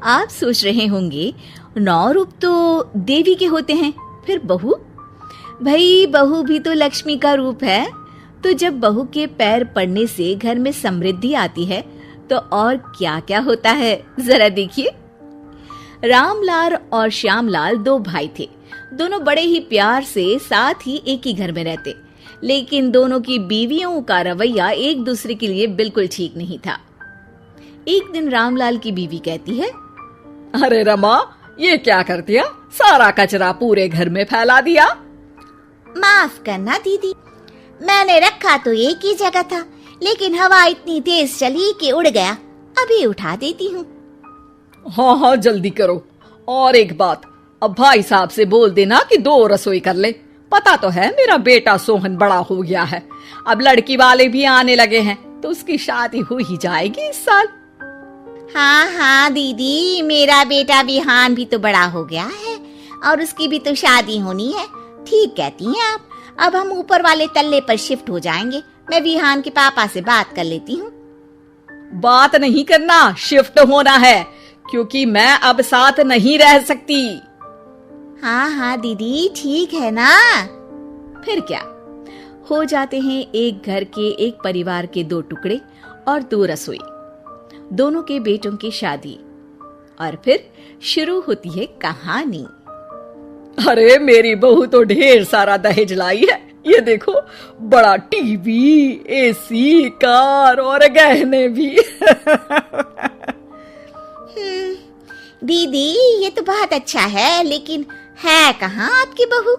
आप सोच रहे होंगे 9 रूप तो देवी के होते हैं, फिर बहू? भाई बहू भी तो लक्ष्मी का रूप है। तो जब बहू के पैर पड़ने से घर में समृद्धि आती है तो और क्या क्या होता है, जरा देखिए। रामलाल और श्यामलाल 2 भाई थे। दोनों बड़े ही प्यार से साथ ही एक ही घर में रहते, लेकिन दोनों की बीवियों का रवैया एक दूसरे के लिए बिल्कुल ठीक नहीं था। एक दिन रामलाल की बीवी कहती है, अरे रमा, ये क्या कर दिया? सारा कचरा पूरे घर में फैला दिया। माफ करना दीदी, मैंने रखा तो एक ही जगह था, लेकिन हवा इतनी तेज चली कि उड़ गया। अभी उठा देती हूँ। हाँ, जल्दी करो। और एक बात, अब भाई साहब से बोल देना कि 2 रसोई कर ले। पता तो है मेरा बेटा सोहन बड़ा हो गया है, अब लड़की वाले भी आने लगे हैं, तो उसकी शादी हो ही जाएगी इस साल। हाँ दीदी, मेरा बेटा विहान भी तो बड़ा हो गया है और उसकी भी तो शादी होनी है। ठीक कहती हैं आप। अब हम ऊपर वाले तल्ले पर शिफ्ट हो जाएंगे। मैं विहान के पापा से बात कर लेती हूँ। बात नहीं करना, शिफ्ट होना है, क्योंकि मैं अब साथ नहीं रह सकती। हाँ दीदी, ठीक है ना। फिर क्या, हो जाते हैं एक घर के, एक परिवार के 2 टुकड़े और 2 रसोई, दोनों के बेटों की शादी। और फिर शुरू होती है कहानी। अरे मेरी बहू तो ढेर सारा दहेज लाई है। ये देखो, बड़ा टीवी, एसी, कार और गहने भी। दीदी, ये तो बहुत अच्छा है, लेकिन है कहाँ आपकी बहू?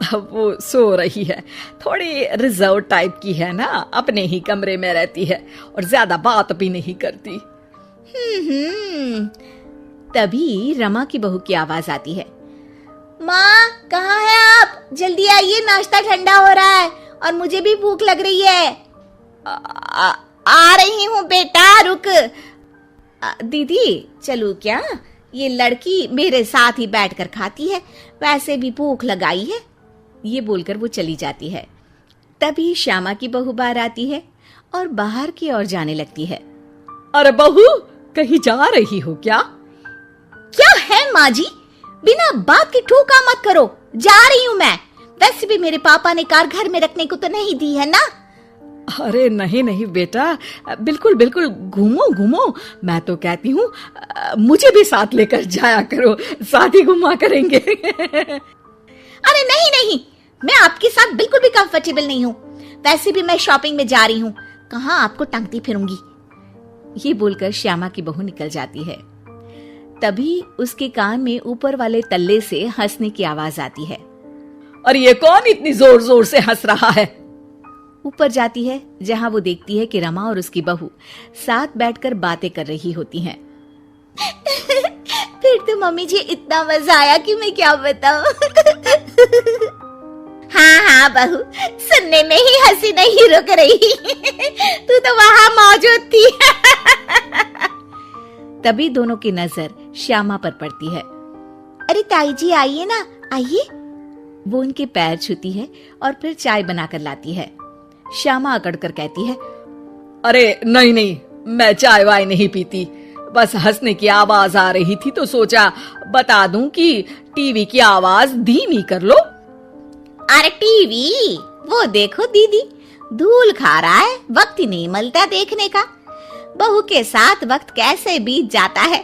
अब वो सो रही है। थोड़ी रिजर्व टाइप की है ना, अपने ही कमरे में रहती है और ज्यादा बात भी नहीं करती। तभी रमा की बहू की आवाज आती है, माँ कहाँ है आप? जल्दी आइए, नाश्ता ठंडा हो रहा है और मुझे भी भूख लग रही है। आ रही हूँ बेटा, रुक। दीदी चलूं क्या? ये लड़की मेरे साथ ही बैठकर खाती है, वैसे भी भूख लगाई है। ये बोलकर वो चली जाती है। तभी श्यामा की बहू बाहर आती है और बाहर की ओर जाने लगती है। अरे बहू, कहीं जा रही हो क्या? क्या है माँ जी, बिना बात के ठोका मत करो। जा रही हूँ मैं। वैसे भी मेरे पापा ने कार घर में रखने को तो नहीं दी है ना। अरे नहीं बेटा, बिल्कुल घूमो घूमो। मैं तो कहती हूँ मुझे भी साथ लेकर जाया करो, साथ ही घुमा करेंगे। अरे नहीं, मैं आपके साथ बिल्कुल भी कंफर्टेबल नहीं हूँ। वैसे भी मैं शॉपिंग में जा रही हूँ, कहाँ आपको टांगती फिरूंगी। ये बोलकर श्यामा की बहू निकल जाती है। तभी उसके कान में ऊपर वाले तल्ले से हंसने की आवाज आती है। और ये कौन इतनी जोर जोर से हंस रहा है? ऊपर जाती है, जहां वो देखती है कि रमा और उसकी बहू साथ बैठकर बातें कर रही होती हैं। फिर तो मम्मी जी इतना मजा आया कि मैं क्या बताऊं। हाँ बहू, सुनने में ही हंसी नहीं रुक रही। तू तो वहां मौजूद थी। तभी दोनों की नजर श्यामा पर पड़ती है। अरे ताई जी आइए ना, आइए। वो उनके पैर छूती है और फिर चाय बनाकर लाती है। श्यामा अकड़कर कहती है, अरे नहीं, मैं चाय वाय नहीं पीती। बस हंसने की आवाज आ रही थी तो सोचा बता दूं कि टीवी की आवाज धीमी कर लो। अरे टीवी, वो देखो दीदी, धूल खा रहा है, वक्त ही नहीं मिलता देखने का। बहू के साथ वक्त कैसे बीत जाता है,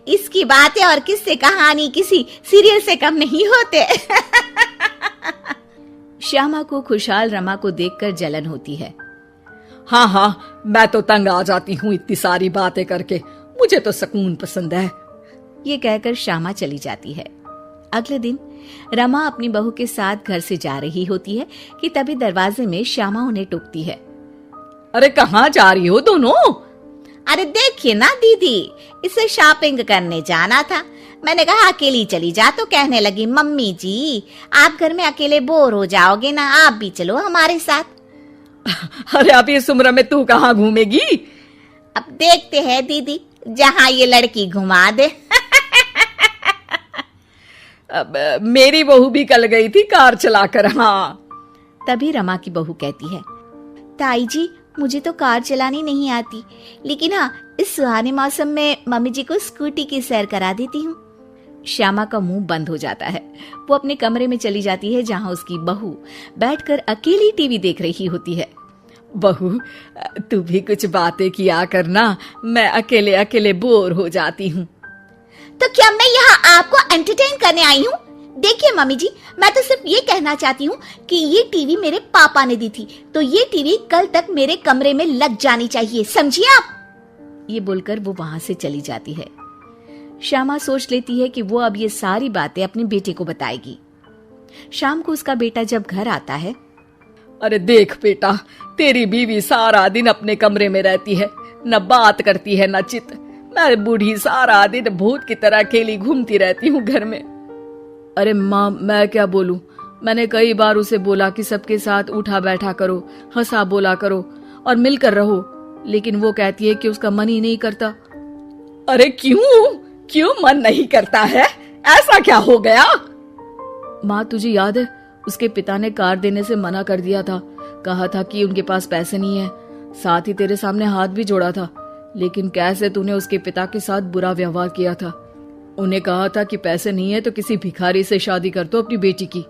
इसकी बातें और किस्से कहानी किसी सीरियल से कम नहीं होते। श्यामा को खुशहाल रमा को देखकर जलन होती है। हाँ, मैं तो तंग आ जाती हूँ इतनी सारी बातें करके। मुझे तो सुकून पसंद है। ये कहकर श्यामा चली जाती है। अगले दिन रमा अपनी बहू के साथ घर से जा रही होती है कि तभी दरवाजे में श्यामा उन्हें टोकती है। अरे कहाँ जा रही हो दोनों? अरे देखिए ना दीदी, इसे शॉपिंग करने जाना था। मैंने कहा अकेली चली जा, तो कहने लगी मम्मी जी आप घर में अकेले बोर हो जाओगे ना, आप भी चलो हमारे साथ। अरे अब इस उम्र में तू कहाँ घूमेगी? अब देखते हैं दीदी, जहाँ ये लड़की घुमा दे। मेरी बहू भी कल गई थी कार चलाकर। हाँ। तभी रमा की बहू कहती है, ताई जी मुझे तो कार चलानी नहीं आती, लेकिन हाँ, इस सुहाने मौसम में मम्मी जी को स्कूटी की सैर करा देती हूँ। श्यामा का मुंह बंद हो जाता है। वो अपने कमरे में चली जाती है जहाँ उसकी बहू बैठकर अकेली टीवी देख रही होती है। बहू, तू भी कुछ बातें किया करना, मैं अकेले अकेले बोर हो जाती हूँ। तो क्या मैं यहाँ आपको एंटरटेन करने आई हूँ? देखिए मम्मी जी, मैं तो सिर्फ ये कहना चाहती हूँ कि ये टीवी मेरे पापा ने दी थी, तो ये टीवी कल तक मेरे कमरे में लग जानी चाहिए, समझिए आप। ये बोलकर वो वहां से चली जाती है। श्यामा सोच लेती है कि वो अब ये सारी बातें अपने बेटे को बताएगी। शाम को उसका बेटा जब घर आता है। अरे देख बेटा, तेरी बीवी सारा दिन अपने कमरे में रहती है, न बात करती है न चित। मैं बूढ़ी सारा दिन भूत की तरह अकेली घूमती रहती हूँ घर में। अरे माँ, मैं क्या बोलूं? मैंने कई बार उसे बोला कि सबके साथ उठा बैठा करो, हंसा बोला करो और मिलकर रहो, लेकिन वो कहती है कि उसका मन ही नहीं करता। अरे क्यों मन नहीं करता है? ऐसा क्या हो गया? माँ, तुझे याद है उसके पिता ने कार देने से मना कर दिया था। कहा था कि उनके पास पैसे नहीं है, साथ ही तेरे सामने हाथ भी जोड़ा था, लेकिन कैसे तूने उसके पिता के साथ बुरा व्यवहार किया था। उन्हें कहा था कि पैसे नहीं है तो किसी भिखारी से शादी कर दो अपनी बेटी की।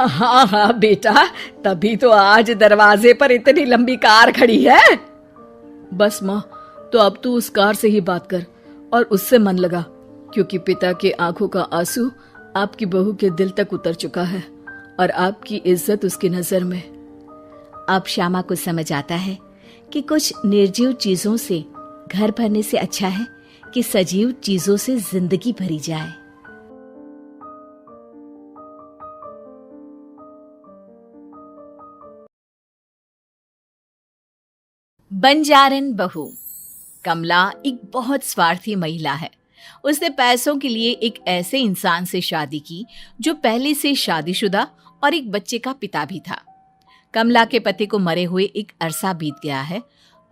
हाँ बेटा, तभी तो आज दरवाजे पर इतनी लंबी कार खड़ी है। बस माँ, तो अब तू उस कार से ही बात कर और उससे मन लगा, क्योंकि पिता के आंखों का आंसू आपकी बहू के दिल तक उतर चुका है और आपकी इज्जत उसकी नजर में। अब श्यामा को समझ आता है कि कुछ निर्जीव चीजों से घर भरने से अच्छा है कि सजीव चीजों से जिंदगी भरी जाए। बंजारन बहू। कमला एक बहुत स्वार्थी महिला है। उसने पैसों के लिए एक ऐसे इंसान से शादी की जो पहले से शादीशुदा और एक बच्चे का पिता भी था। कमला के पति को मरे हुए एक अरसा बीत गया है।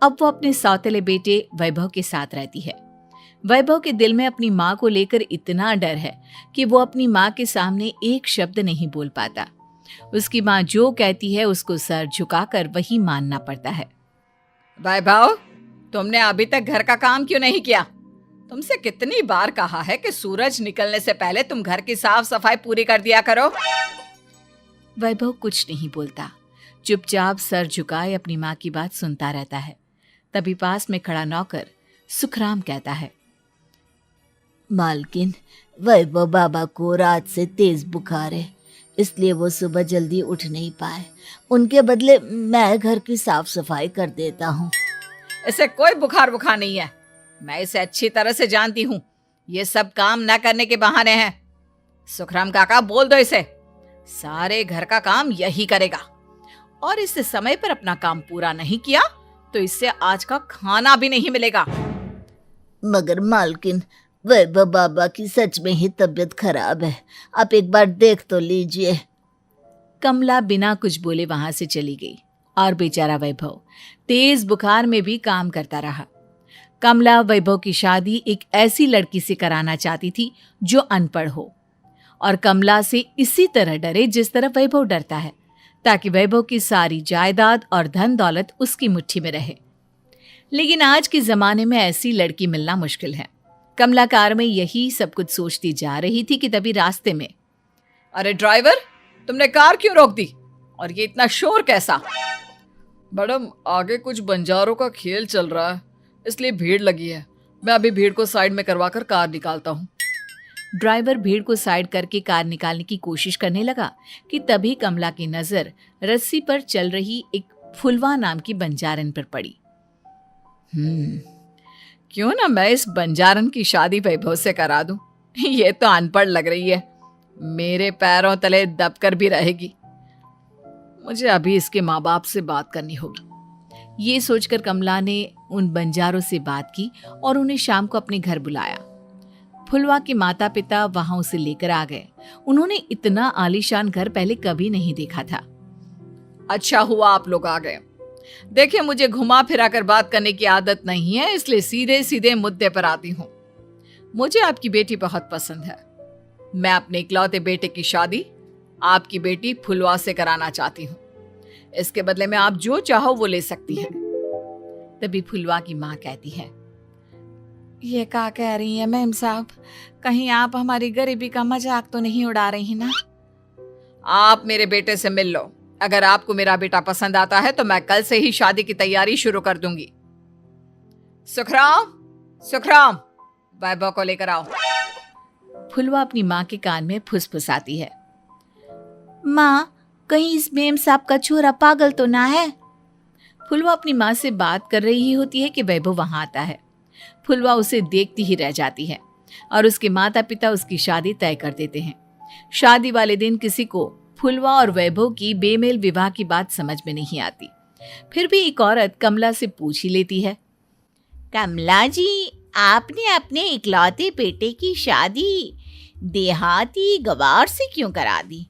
अब वो अपने सौतेले बेटे वैभव के साथ रहती है। वैभव के दिल में अपनी माँ को लेकर इतना डर है कि वो अपनी माँ के सामने एक शब्द नहीं बोल पाता। उसकी माँ जो कहती है उसको सर झुकाकर वही मानना पड़ता है। वैभव, तुमने अभी तक घर का काम क्यों नहीं किया? तुमसे कितनी बार कहा है कि सूरज निकलने से पहले तुम घर की साफ सफाई पूरी कर दिया करो। वैभव कुछ नहीं बोलता, चुपचाप सर झुकाए अपनी माँ की बात सुनता रहता है। तभी पास में खड़ा नौकर सुखराम कहता है, मालकिन, वैभव बाबा को रात से तेज बुखार है, इसलिए वो सुबह जल्दी उठ नहीं पाए। उनके बदले मैं घर की साफ सफाई कर देता हूँ। इसे कोई बुखार नहीं है, मैं इसे अच्छी तरह से जानती हूँ। ये सब काम न करने के बहाने हैं। सुखराम काका, बोल दो इसे, सारे घर का काम यही करेगा, और इससे समय पर अपना काम पूरा नहीं किया तो इससे आज का खाना भी नहीं मिलेगा। मगर मालकिन, वैभव बाबा की सच में ही तबीयत खराब है, आप एक बार देख तो लीजिए। कमला बिना कुछ बोले वहां से चली गई और बेचारा वैभव तेज बुखार में भी काम करता रहा। कमला वैभव की शादी एक ऐसी लड़की से कराना चाहती थी जो अनपढ़ हो, और कमला से इसी तरह डरे जिस तरह वैभव डरता है, ताकि वैभव की सारी जायदाद और धन दौलत उसकी मुट्ठी में रहे। लेकिन आज के जमाने में ऐसी लड़की मिलना मुश्किल है। कमला कार में यही सब कुछ सोचती जा रही थी कि तभी रास्ते में, अरे ड्राइवर, तुमने कार क्यों रोक दी? और ये इतना शोर कैसा? मैडम, आगे कुछ बंजारों का खेल चल रहा है, इसलिए भीड़ लगी है। मैं अभी भीड़ को साइड में करवाकर कार निकालता हूँ। ड्राइवर भीड़ को साइड करके कार निकालने की कोशिश करने लगा कि तभी कमला की नजर रस्सी पर चल रही एक फुलवा नाम की बंजारन पर पड़ी। क्यों ना मैं इस बंजारन की शादी वैभव से करा दूं? ये तो अनपढ़ लग रही है, मेरे पैरों तले दबकर भी रहेगी। मुझे अभी इसके माँ बाप से बात करनी होगी। ये सोचकर कमला ने उन बंजारों से बात की और उन्हें शाम को अपने घर बुलाया। फुलवा के माता पिता वहां उसे लेकर आ गए। उन्होंने इतना आलीशान घर पहले कभी नहीं देखा था। अच्छा हुआ आप लोग आ गए। देखिए, मुझे घुमा फिरा कर बात करने की आदत नहीं है, इसलिए सीधे सीधे मुद्दे पर आती हूँ। मुझे आपकी बेटी बहुत पसंद है। मैं अपने इकलौते बेटे की शादी आपकी बेटी फुलवा से कराना चाहती हूँ। इसके बदले में आप जो चाहो वो ले सकती हैं। तभी फुलवा की माँ कहती है, ये क्या कह रही है मैम साहब, कहीं आप हमारी गरीबी का मजाक तो नहीं उड़ा रही ना? आप मेरे बेटे से मिल लो। अगर आपको मेरा बेटा पसंद आता है तो मैं कल से ही शादी की तैयारी शुरू कर दूंगी। सुखराम, सुखराम, वैभव को लेकर आओ। फुलवा अपनी माँ के कान में फुसफुसाती है। माँ, कहीं इस मेम साहब का छोरा पागल तो ना है? फुलवा अपनी माँ से बात कर रही होती है कि वैभव वहां आता है। फुलवा उसे देखती ही रह जाती है और उसके माता पिता उसकी शादी तय कर देते हैं। शादी वाले दिन किसी को फुलवा और वैभव की बेमेल विवाह की बात समझ में नहीं आती। फिर भी एक औरत कमला से पूछ ही लेती है, कमला जी, आपने अपने इकलौते बेटे की शादी देहाती गवार से क्यों करा दी?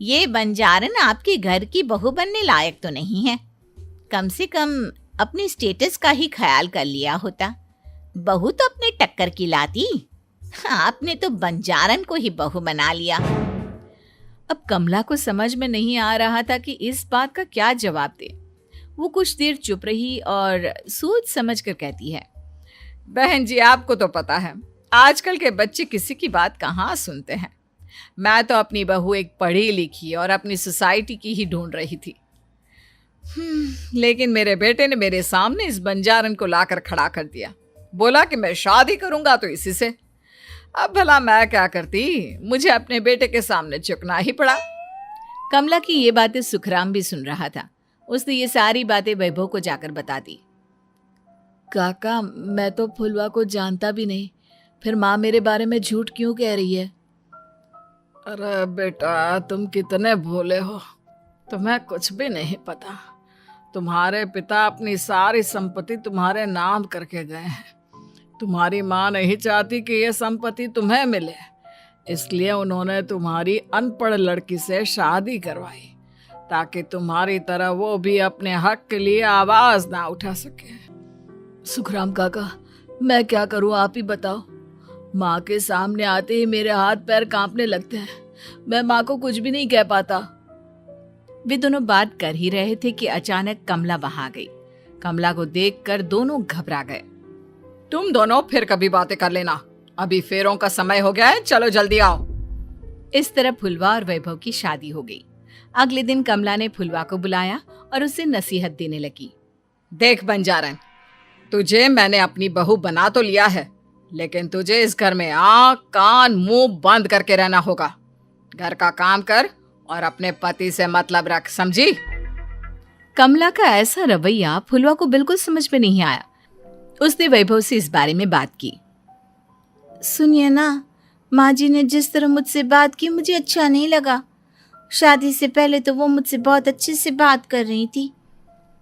ये बंजारन आपके घर की बहू बनने लायक तो नहीं है। कम से कम अपने स्टेटस का ही ख्याल कर लिया होता। बहू तो अपने टक्कर की लाती, आपने तो बंजारन को ही बहू बना लिया। अब कमला को समझ में नहीं आ रहा था कि इस बात का क्या जवाब दे। वो कुछ देर चुप रही और सोच समझ कर कहती है, बहन जी, आपको तो पता है आजकल के बच्चे किसी की बात कहाँ सुनते हैं। मैं तो अपनी बहू एक पढ़ी लिखी और अपनी सोसाइटी की ही ढूंढ रही थी। लेकिन मेरे बेटे ने मेरे सामने इस बंजारन को लाकर खड़ा कर दिया। बोला कि मैं शादी करूंगा तो इसी से। अब भला मैं क्या करती, मुझे अपने बेटे के सामने झुकना ही पड़ा। कमला की ये बातें सुखराम भी सुन रहा था। उसने ये सारी बातें वैभव को जाकर बता दी। काका, मैं तो फुलवा को जानता भी नहीं, फिर माँ मेरे बारे में झूठ क्यों कह रही है? अरे बेटा, तुम कितने भोले हो, तुम्हें कुछ भी नहीं पता। तुम्हारे पिता अपनी सारी संपत्ति तुम्हारे नाम करके गए हैं। तुम्हारी माँ नहीं चाहती कि ये संपत्ति तुम्हें मिले, इसलिए उन्होंने तुम्हारी अनपढ़ लड़की से शादी करवाई ताकि तुम्हारी तरह वो भी अपने हक के लिए आवाज ना उठा सके। सुखराम काका, मैं क्या करूं, आप ही बताओ। माँ के सामने आते ही मेरे हाथ पैर कांपने लगते हैं। मैं माँ को कुछ भी नहीं कह पाता। वे दोनों बात कर ही रहे थे कि अचानक कमला वहां गई। कमला को देखकर दोनों घबरा गए। तुम दोनों फिर कभी बातें कर लेना, अभी फेरों का समय हो गया है, चलो जल्दी आओ। इस तरह फुलवा और वैभव की शादी हो गई। अगले दिन कमला ने फुलवा को बुलाया और उसे नसीहत देने लगी। देख बंजारन, तुझे मैंने अपनी बहू बना तो लिया है, लेकिन तुझे इस घर में आँख कान मुंह बंद करके रहना होगा। घर का काम कर और अपने पति से मतलब रख, समझी? कमला का ऐसा रवैया फुलवा को बिल्कुल समझ में नहीं आया। उसने वैभव से इस बारे में बात की। सुनिए ना, माँ जी ने जिस तरह मुझसे बात की मुझे अच्छा नहीं लगा। शादी से पहले तो वो मुझसे बहुत अच्छे से बात कर रही थी,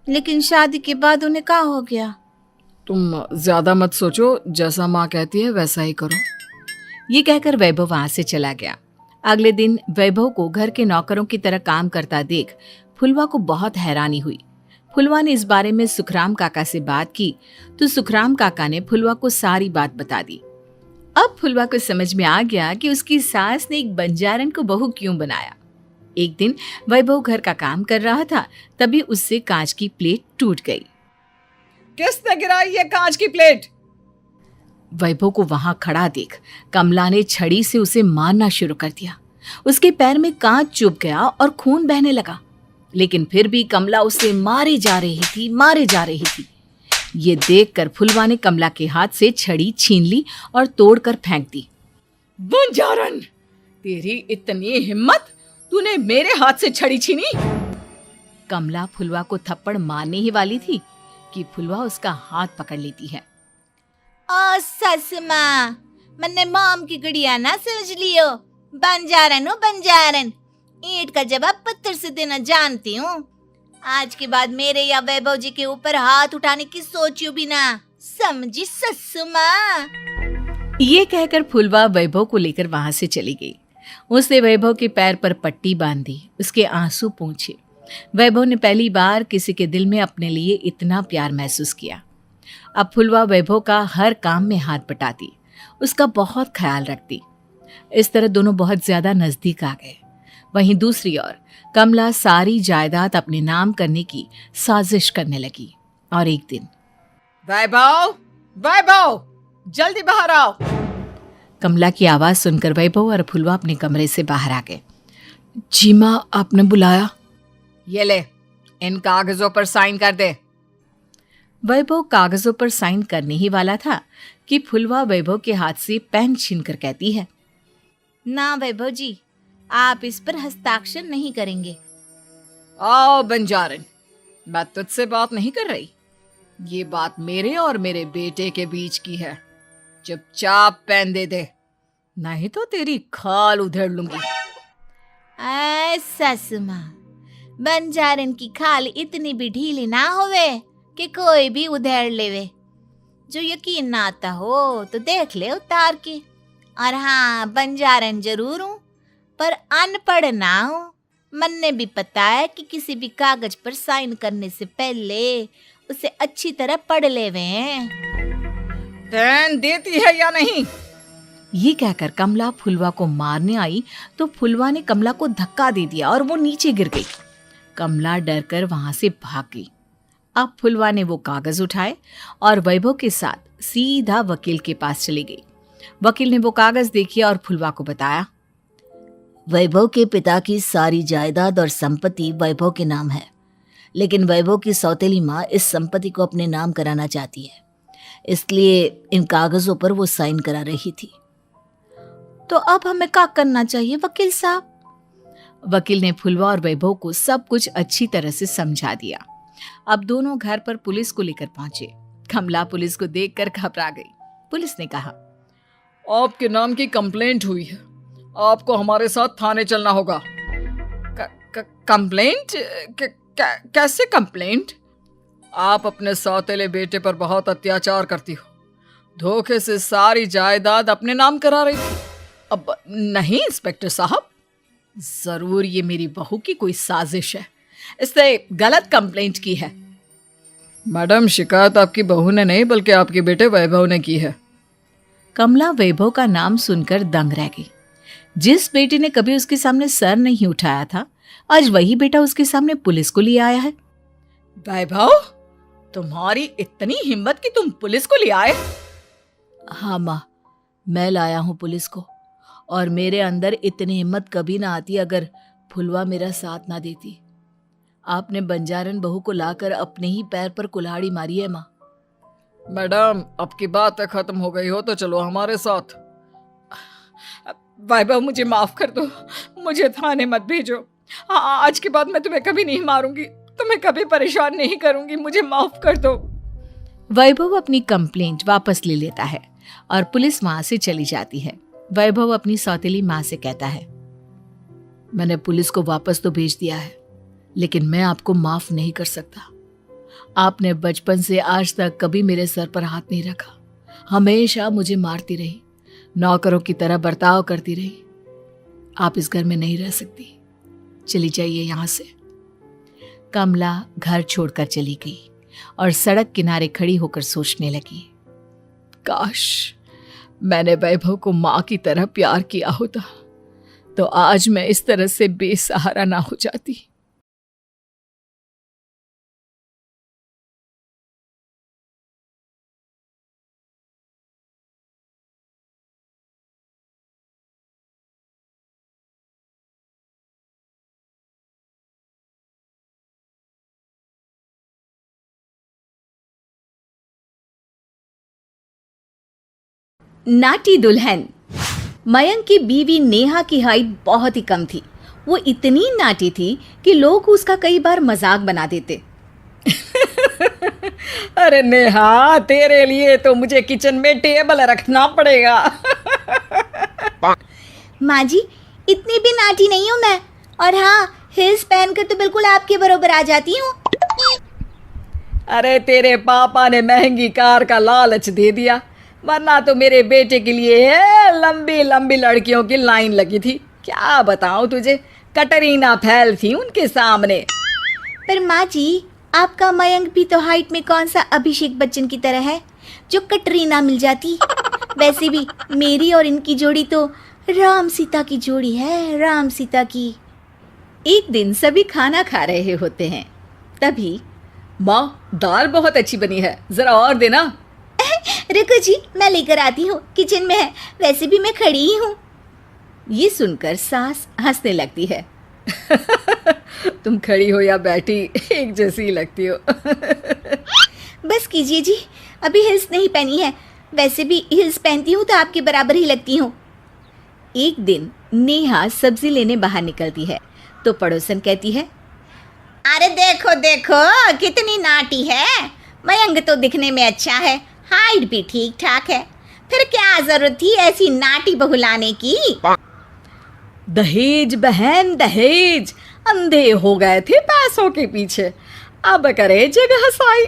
लेकिन शादी के बाद उन्हें क्या हो गया? तुम ज्यादा मत सोचो, जैसा माँ कहती है वैसा ही करो। ये कहकर वैभव वहां से चला गया। अगले दिन वैभव को घर के नौकरों की तरह काम करता देख फुलवा को बहुत हैरानी हुई। फुलवा ने इस बारे में सुखराम काका से बात की तो सुखराम काका ने फुलवा को सारी बात बता दी। अब फुलवा को समझ में आ गया कि उसकी सास ने एक बंजारन को बहू क्यों बनाया। एक दिन वैभव घर का काम कर रहा था, तभी उससे कांच की प्लेट टूट गई। किसने गिराई ये कांच की प्लेट? वैभव को वहां खड़ा देख कमला ने छड़ी से उसे मारना शुरू कर दिया। उसके पैर में कांच चुभ गया और खून बहने लगा, लेकिन फिर भी कमला उसे मारे जा रही थी। ये देखकर फुलवा ने कमला के हाथ से छड़ी छीन ली और तोड़कर फेंक दी। बंजारन, तेरी इतनी हिम्मत, तूने मेरे हाथ से छड़ी छीनी? कमला फुलवा को थप्पड़ मारने ही वाली थी कि फुलवा उसका हाथ पकड़ लेती है। ओ सस माँ, मैंने मॉम की गुड़िया ना समझ लियो। बंजारन हो बंजारन, ईंट का जवाब पत्थर से देना जानती हूँ। आज के बाद मेरे या वैभव जी के ऊपर हाथ उठाने की सोचियो भी ना, समझी ससु माँ? ये कहकर फुलवा वैभव को लेकर वहां से चली गई। उसने वैभव के पैर पर पट्टी बांधी, उसके आंसू पोंछे। वैभव ने पहली बार किसी के दिल में अपने लिए इतना प्यार महसूस किया। अब फुलवा वैभव का हर काम में हाथ बटाती, उसका बहुत ख्याल रखती। इस तरह दोनों बहुत ज्यादा नजदीक आ गए। वहीं दूसरी ओर कमला सारी जायदाद अपने नाम करने की साजिश करने लगी। और एक दिन, वैभव, वैभव, जल्दी बाहर आओ। कमला की आवाज सुनकर वैभव और फुलवा अपने कमरे से बाहर आ गए। जी माँ, आपने बुलाया? ये ले, इन कागजों पर साइन कर दे। वैभव कागजों पर साइन करने ही वाला था कि फुलवा वैभव के हाथ से पेन छीनकर कहती है, ना वैभव जी, आप इस पर हस्ताक्षर नहीं करेंगे। आओ बंजारन, मैं तुझसे बात नहीं कर रही। ये बात मेरे और मेरे बेटे के बीच की है। चुपचाप पेन दे दे, नहीं तो तेरी खाल उधेड़ लूंगी। सासू माँ, बंजारन की खाल इतनी भी ढीली ना होवे कि कोई भी उधेड़ लेवे। जो यकीन ना आता हो तो देख ले उतार के। और हाँ, बंजारन जरूर हूँ पर अनपढ़ ना हूँ। मन्ने भी पता है कि किसी भी कागज पर साइन करने से पहले उसे अच्छी तरह पढ़ लेवे हैं। पेन देती है या नहीं? ये कहकर कमला फुलवा को मारने आई तो फुलवा ने कमला को धक्का दे दिया और वो नीचे गिर गई। कमला डरकर वहां से भाग गई। अब फुलवा ने वो कागज उठाए और वैभव के साथ सीधा वकील के पास चली गई। वकील ने वो कागज देखे और फुलवा को बताया, वैभव के पिता की सारी जायदाद और संपत्ति वैभव के नाम है, लेकिन वैभव की सौतेली माँ इस संपत्ति को अपने नाम कराना चाहती है, इसलिए इन कागजों पर वो साइन करा रही थी। तो अब हमें क्या करना चाहिए वकील साहब? वकील ने फुलवा और वैभव को सब कुछ अच्छी तरह से समझा दिया। अब दोनों घर पर पुलिस को लेकर पहुंचे। कमला पुलिस को देखकर घबरा गई। पुलिस ने कहा, आपके नाम की कंप्लेंट हुई है, आपको हमारे साथ थाने चलना होगा। कंप्लेंट? कैसे कंप्लेंट? आप अपने सौतेले बेटे पर बहुत अत्याचार करती हो, धोखे से सारी जायदाद अपने नाम करा रही थी। अब नहीं इंस्पेक्टर साहब, जरूर ये मेरी बहू की कोई साजिश है, इसने गलत कंप्लेंट की है। मैडम, शिकायत आपकी बहू ने नहीं बल्कि आपके बेटे वैभव ने की है। कमला वैभव का नाम सुनकर दंग रह गई। जिस बेटे ने कभी उसके सामने सर नहीं उठाया था, आज वही बेटा उसके सामने पुलिस को ले आया है। वैभव, तुम्हारी इतनी हिम्मत कि तुम पुलिस को ले आए? हाँ माँ, मैं लाया हूँ पुलिस को, और मेरे अंदर इतनी हिम्मत कभी ना आती अगर फुलवा मेरा साथ ना देती। आपने बंजारन बहू को लाकर अपने ही पैर पर कुल्हाड़ी मारी है माँ। मैडम, आपकी बात खत्म हो गई हो तो चलो हमारे साथ। वैभव, मुझे माफ कर दो, मुझे थाने मत भेजो। आज के बाद मैं तुम्हें कभी नहीं मारूंगी, तुम्हें कभी परेशान नहीं करूंगी, मुझे माफ कर दो। वैभव अपनी कंप्लेंट वापस ले लेता है और पुलिस वहां से चली जाती है। वैभव अपनी सौतेली माँ से कहता है, मैंने पुलिस को वापस तो भेज दिया है, लेकिन मैं आपको माफ नहीं कर सकता। आपने बचपन से आज तक कभी मेरे सर पर हाथ नहीं रखा, हमेशा मुझे मारती रही, नौकरों की तरह बर्ताव करती रही। आप इस घर में नहीं रह सकती, चली जाइए यहां से। कमला घर छोड़कर चली गई और सड़क किनारे खड़ी होकर सोचने लगी, काश मैंने वैभव को माँ की तरह प्यार किया होता तो आज मैं इस तरह से बेसहारा ना हो जाती। नाटी दुल्हन। मयंक की बीवी नेहा की हाइट बहुत ही कम थी। वो इतनी नाटी थी कि लोग उसका कई बार मजाक बना देते। अरे नेहा, तेरे लिए तो मुझे किचन में टेबल रखना पड़ेगा। माँ जी, इतनी भी नाटी नहीं हूँ मैं, और हाँ, हिल्स पहनकर तो बिल्कुल आपके बराबर आ जाती हूँ। अरे तेरे पापा ने महंगी कार का लालच दे दिया, वरना तो मेरे बेटे के लिए लंबी लंबी लड़कियों की लाइन लगी थी। क्या बताऊं तुझे, कटरीना फैल थी उनके सामने। पर माँ जी, आपका मयंक भी तो हाइट में कौन सा अभिषेक बच्चन की तरह है जो कटरीना मिल जाती। वैसे भी मेरी और इनकी जोड़ी तो राम सीता की जोड़ी है, राम सीता की। एक दिन सभी खाना खा रहे होते हैं। तभी माँ, दाल बहुत अच्छी बनी है, जरा और देना। रुको जी, मैं लेकर आती हूँ, किचन में है, वैसे भी मैं खड़ी ही हूँ। ये सुनकर सास हंसने लगती है। तुम खड़ी हो या बैठी, एक जैसी ही लगती हो। बस कीजिए जी, अभी हिल्स नहीं पहनी है, वैसे भी हिल्स पहनती हूँ तो आपके बराबर ही लगती हूँ। एक दिन नेहा सब्जी लेने बाहर निकलती है तो पड़ोसन कहती है, अरे देखो देखो कितनी नाटी है, मयंक तो दिखने में अच्छा है, हाइट भी ठीक ठाक है, फिर क्या जरूरत थी ऐसी नाटी बहू लाने की। दहेज बहन दहेज, अंधे हो गए थे पैसों के पीछे, अब करे जगह साई।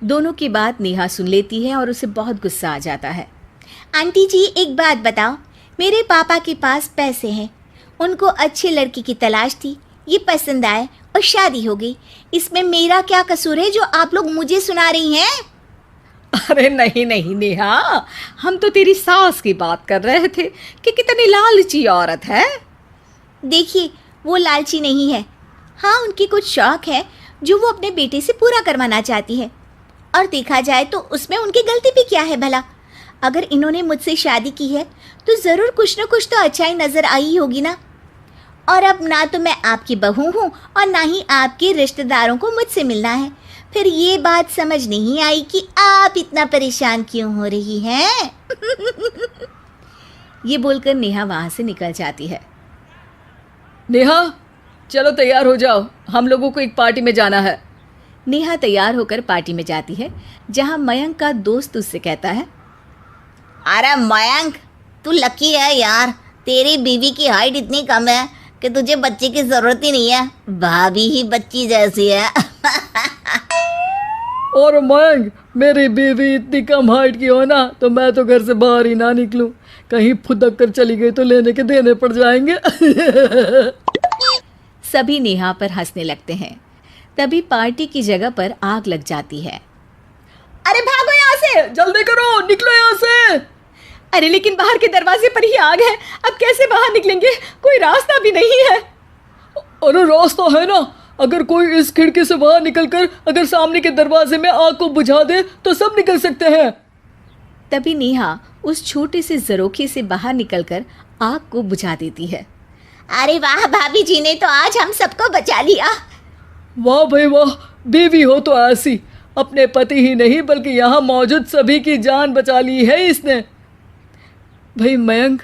दोनों की बात नेहा सुन लेती है और उसे बहुत गुस्सा आ जाता है। आंटी जी एक बात बताओ, मेरे पापा के पास पैसे हैं, उनको अच्छी लड़की की तलाश थी, ये पसंद आए और शादी हो गई, इसमें मेरा क्या कसूर है जो आप लोग मुझे सुना रही हैं? अरे नहीं नहीं नेहा, हम तो तेरी सास की बात कर रहे थे कि कितनी लालची औरत है। देखिए वो लालची नहीं है, हाँ उनकी कुछ शौक है जो वो अपने बेटे से पूरा करवाना चाहती है, और देखा जाए तो उसमें उनकी गलती भी क्या है भला। अगर इन्होंने मुझसे शादी की है तो ज़रूर कुछ न कुछ तो अच्छाई नज़र आई होगी ना। और अब ना तो मैं आपकी बहू हूँ और ना ही आपके रिश्तेदारों को मुझसे मिलना है, फिर ये बात समझ नहीं आई कि आप इतना परेशान क्यों हो रही हैं। ये बोलकर नेहा वहाँ से निकल जाती है। नेहा चलो तैयार हो जाओ, हम लोगों को एक पार्टी में जाना है। नेहा तैयार होकर पार्टी में जाती है जहाँ मयंक का दोस्त उससे कहता है, अरे मयंक तू लकी है यार, तेरी बीवी की हाइट इतनी कम है कि तुझे बच्चे की जरूरत ही नहीं है, भाभी ही बच्ची जैसी है। और मयंक, मेरी बीवी इतनी कम हाइट की हो ना तो मैं तो घर से बाहर ही ना निकलूं, कहीं फुदक कर चली गई तो लेने के देने पड़ जाएंगे। सभी नेहा पर हंसने लगते हैं। तभी पार्टी की जगह पर आग लग जाती है। अरे भागो यहाँ से, जल्दी करो, निकलो यहाँ से। अरे लेकिन बाहर के दरवाजे पर ही आग है, अब कैसे बाहर निकलेंगे, कोई रास्ता भी नहीं है। अरे रास्ता है ना, अगर कोई इस खिड़की से बाहर निकलकर अगर सामने के दरवाजे में आग को बुझा दे तो सब निकल सकते हैं। तभी नेहा उस छोटे से जरोखे से बाहर निकलकर आग को बुझा देती है। अरे वाह, भाभी जी ने तो आज हम सबको बचा लिया। वाह भाई वाह, बीवी हो तो ऐसी, अपने पति ही नहीं बल्कि यहाँ मौजूद सभी की जान बचा ली है इसने। भाई मयंक,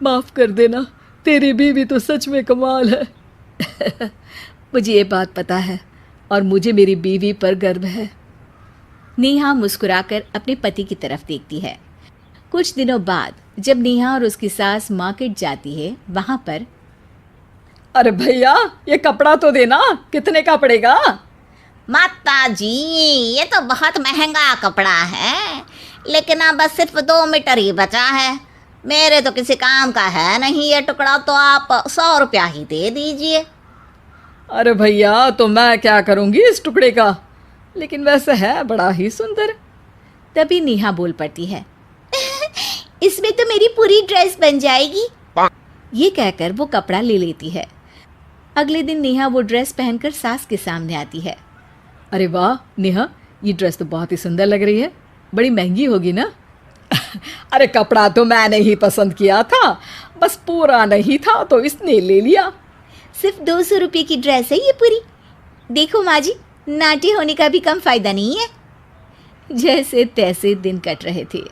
माफ कर देना, तेरी बीवी तो सच में कमाल है। मुझे ये बात पता है और मुझे मेरी बीवी पर गर्व है। नेहा मुस्कुराकर अपने पति की तरफ देखती है। कुछ दिनों बाद जब नेहा और उसकी सास मार्केट जाती है, वहां पर, अरे भैया ये कपड़ा तो देना, कितने का पड़ेगा? माता जी ये तो बहुत महंगा कपड़ा है, लेकिन अब बस सिर्फ 2 मीटर ही बचा है, मेरे तो किसी काम का है नहीं ये टुकड़ा, तो आप 100 रुपया ही दे दीजिए। अरे भैया तो मैं क्या करूंगी इस टुकड़े का, लेकिन वैसे है बड़ा ही सुंदर। तभी नेहा बोल पड़ती है, इसमें तो मेरी पूरी ड्रेस बन जाएगी। ये कहकर वो कपड़ा ले लेती है। अगले दिन नेहा वो ड्रेस पहनकर सास के सामने आती है। अरे वाह नेहा, ये ड्रेस तो बहुत ही सुंदर लग रही है, बड़ी महंगी होगी ना? अरे कपड़ा तो मैंने ही पसंद किया था, बस पूरा नहीं था तो इसने ले लिया। सिर्फ 200 रुपये की ड्रेस है ये पूरी। देखो माँ जी, नाटी होने का भी कम फायदा नहीं है। जैसे तैसे दिन कट रहे थे।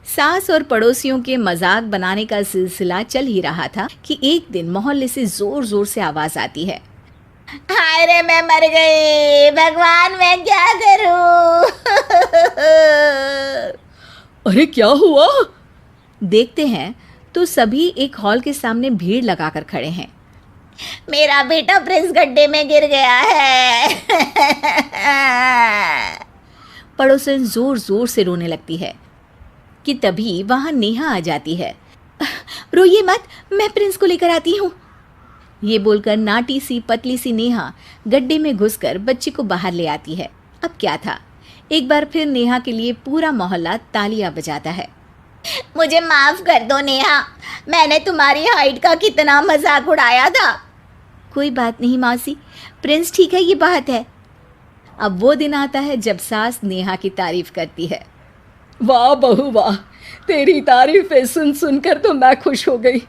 सास और पड़ोसियों के मजाक बनाने का सिलसिला चल ही रहा था कि एक दिन मोहल्ले से जोर जोर से आवाज आती है, हाय रे मैं मर गई, भगवान मैं क्या करूं। अरे क्या हुआ? देखते हैं तो सभी एक हॉल के सामने भीड़ लगाकर खड़े हैं। मेरा बेटा प्रिंस गड्ढे में गिर गया है। पड़ोसन जोर जोर से रोने लगती है कि तभी वहां नेहा आ जाती है। रोइए मत, मैं प्रिंस को लेकर आती हूँ। ये बोलकर नाटी सी पतली सी नेहा गड्ढे में घुसकर बच्चे को बाहर ले आती है। अब क्या था, एक बार फिर नेहा के लिए पूरा मोहल्ला तालियां बजाता है। मुझे माफ कर दो नेहा, मैंने तुम्हारी हाइट का कितना मजाक उड़ाया था। कोई बात नहीं मौसी, प्रिंस ठीक है, ये बात है। अब वो दिन आता है जब सास नेहा की तारीफ करती है। वाह बहू वाह, तेरी तारीफें सुन सुनकर तो मैं खुश हो गई।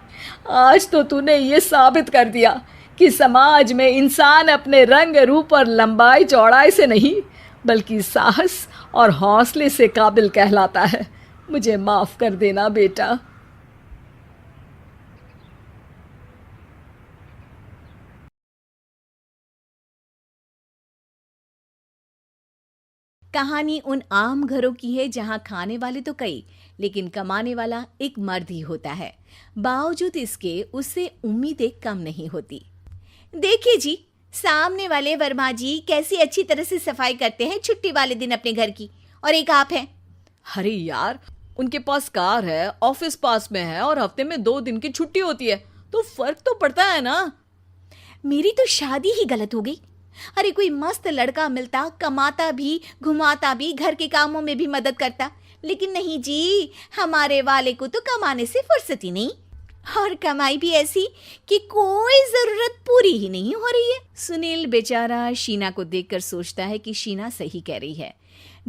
आज तो तूने ये साबित कर दिया कि समाज में इंसान अपने रंग रूप और लंबाई चौड़ाई से नहीं बल्कि साहस और हौसले से काबिल कहलाता है। मुझे माफ कर देना बेटा। कहानी उन आम घरों की है जहां खाने वाले तो कई लेकिन कमाने वाला एक मर्द ही होता है। बावजूद इसके उससे उम्मीदें कम नहीं होती। देखिए जी, सामने वाले वर्मा जी कैसी अच्छी तरह से सफाई करते हैं छुट्टी वाले दिन अपने घर की, और एक आप हैं। अरे यार, उनके पास कार है, ऑफिस पास में है और हफ्ते में 2 दिन की छुट्टी होती है, तो फर्क तो पड़ता है ना। मेरी तो शादी ही गलत हो गई। अरे कोई मस्त लड़का मिलता, कमाता भी, घुमाता भी, घर के कामों में भी मदद करता, लेकिन नहीं जी, हमारे वाले को तो कमाने से फुर्सत ही नहीं, और कमाई भी ऐसी कि कोई जरूरत पूरी ही नहीं हो रही है। सुनील बेचारा शीना को देखकर सोचता है कि शीना सही कह रही है।